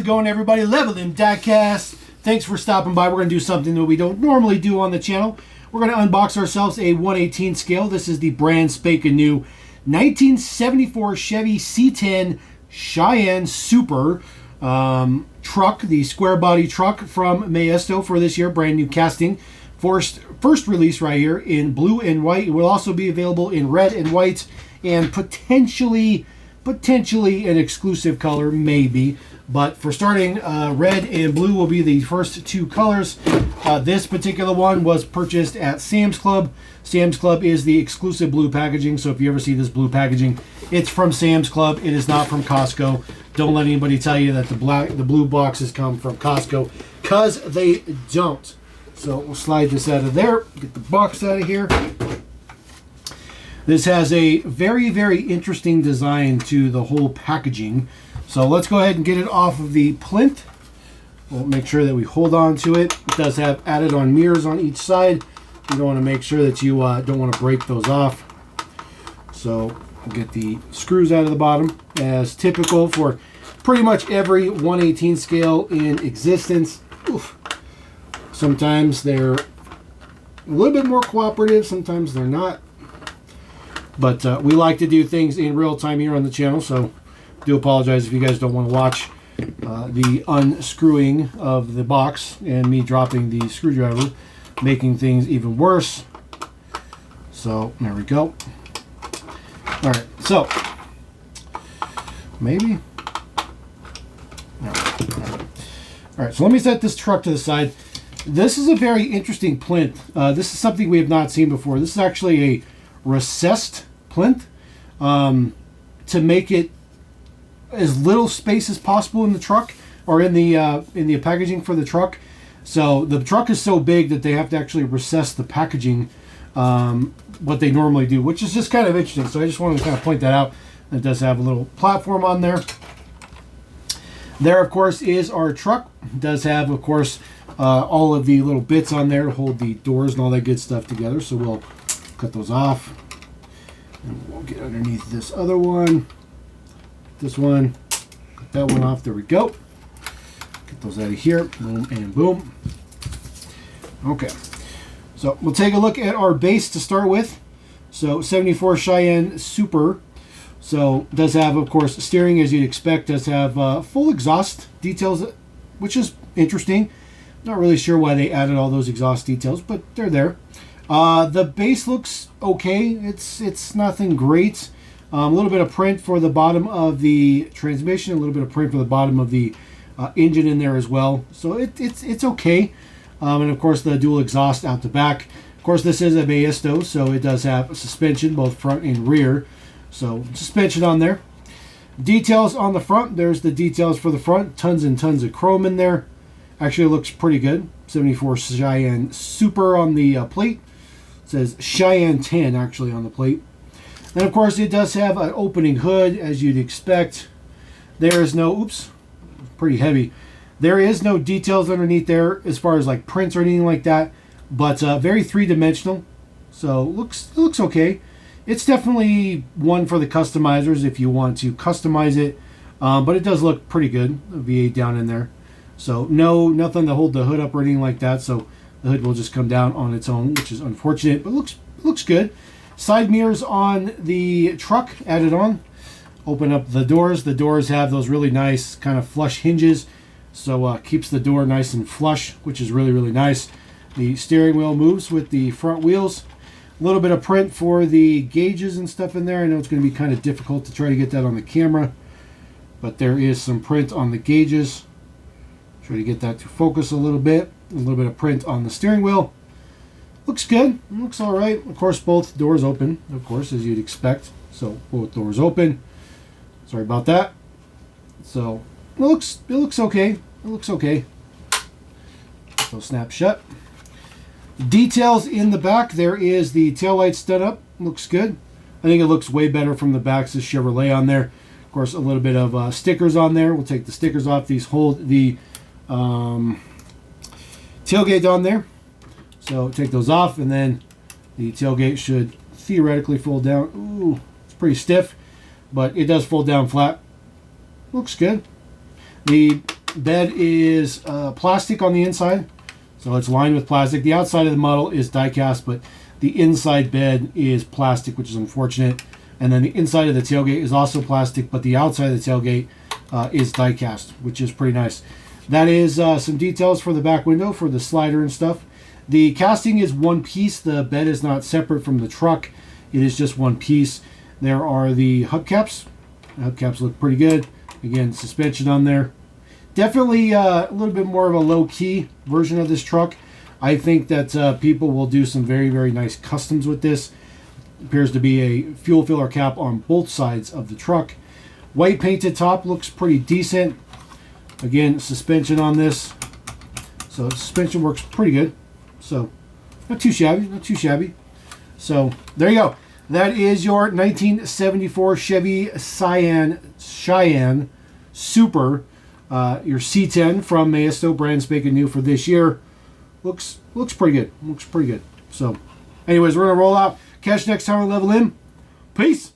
going, everybody? Level them diecast. Thanks for stopping by. We're going to do something that we don't normally do on the channel. We're going to unbox ourselves a 1/18 scale. This is the brand spanking new 1974 Chevy C10 Cheyenne Super truck, the square body truck from Maisto for this year. Brand new casting. First release right here in blue and white. It will also be available in red and white and potentially an exclusive color, maybe. But for starting, red and blue will be the first two colors. This particular one was purchased at Sam's Club. Sam's Club is the exclusive blue packaging, so if you ever see this blue packaging, it's from Sam's Club. It is not from Costco. Don't let anybody tell you that the blue boxes come from Costco, because they don't. So we'll slide this out of there, get the box out of here. This has a very, very interesting design to the whole packaging. So let's go ahead and get it off of the plinth. We'll make sure that we hold on to it. It does have added on mirrors on each side. You don't want to make sure that you don't want to break those off. So we'll get the screws out of the bottom, as typical for pretty much every 1/18 scale in existence. Oof. Sometimes they're a little bit more cooperative, sometimes they're not. But we like to do things in real time here on the channel, so do apologize if you guys don't want to watch the unscrewing of the box and me dropping the screwdriver, making things even worse. So there we go. All right, so maybe. All right, so let me set this truck to the side. This is a very interesting plinth. This is something we have not seen before. This is actually a recessed plinth to make it as little space as possible in the truck, or in the packaging for the truck. So the truck is so big that they have to actually recess the packaging, what they normally do, which is just kind of interesting. So I just wanted to kind of point that out. It does have a little platform on there. There, of course, is our truck. It does have, of course, all of the little bits on there to hold the doors and all that good stuff together. So we'll cut those off. And we'll get underneath this other one. This one. Cut that one off. There we go. Get those out of here. Boom and boom. Okay. So we'll take a look at our base to start with. So 74 Cheyenne Super. So does have, of course, steering as you'd expect. Does have full exhaust details, which is interesting. Not really sure why they added all those exhaust details, but they're there. The base looks okay. It's nothing great. A little bit of print for the bottom of the transmission. A little bit of print for the bottom of the engine in there as well. So it's okay. And of course the dual exhaust out the back. Of course this is a Maisto, so it does have suspension both front and rear. So suspension on there. Details on the front. There's the details for the front. Tons and tons of chrome in there. Actually, it looks pretty good. 74 Cheyenne Super on the plate. It says Cheyenne 10 actually on the plate. And of course, it does have an opening hood, as you'd expect. There is no, oops, pretty heavy. There is no details underneath there as far as like prints or anything like that. But very three-dimensional. So it looks okay. It's definitely one for the customizers if you want to customize it. But it does look pretty good. A V8 down in there. So nothing to hold the hood up or anything like that. So the hood will just come down on its own, which is unfortunate, but looks good. Side mirrors on the truck added on. Open up the doors. The doors have those really nice kind of flush hinges. So keeps the door nice and flush, which is really, really nice. The steering wheel moves with the front wheels. A little bit of print for the gauges and stuff in there. I know it's going to be kind of difficult to try to get that on the camera, but there is some print on the gauges. Try to get that to focus a little bit. A little bit of print on the steering wheel. Looks good. Looks all right. Of course, both doors open, of course, as you'd expect. So both doors open. Sorry about that. So it looks okay. It looks okay. So snap shut. Details in the back. There is the taillights done up. Looks good. I think it looks way better from the back. Says Chevrolet on there. Of course, a little bit of stickers on there. We'll take the stickers off. These hold the tailgate on there. So take those off, and then the tailgate should theoretically fold down. Ooh, it's pretty stiff, but it does fold down flat. Looks good. The Bed is plastic on the inside, so it's lined with plastic. The outside of the model is die-cast, but the inside bed is plastic, which is unfortunate. And then the inside of the tailgate is also plastic, but the outside of the tailgate is die-cast, which is pretty nice. That is some details for the back window for the slider and stuff. The casting is one piece. The bed is not separate from the truck. It is just one piece. There are the hubcaps. The hubcaps look pretty good. Again, suspension on there. Definitely a little bit more of a low-key version of this truck. I think that people will do some very, very nice customs with this. Appears to be a fuel filler cap on both sides of the truck. White painted top looks pretty decent. Again, suspension on this. So suspension works pretty good. So not too shabby, not too shabby. So there you go. That is your 1974 Chevy Cheyenne Super. Your C10 from Maisto, brand spanking new for this year. Looks pretty good. Looks pretty good. So anyways, we're going to roll out. Catch you next time on Level In. Peace.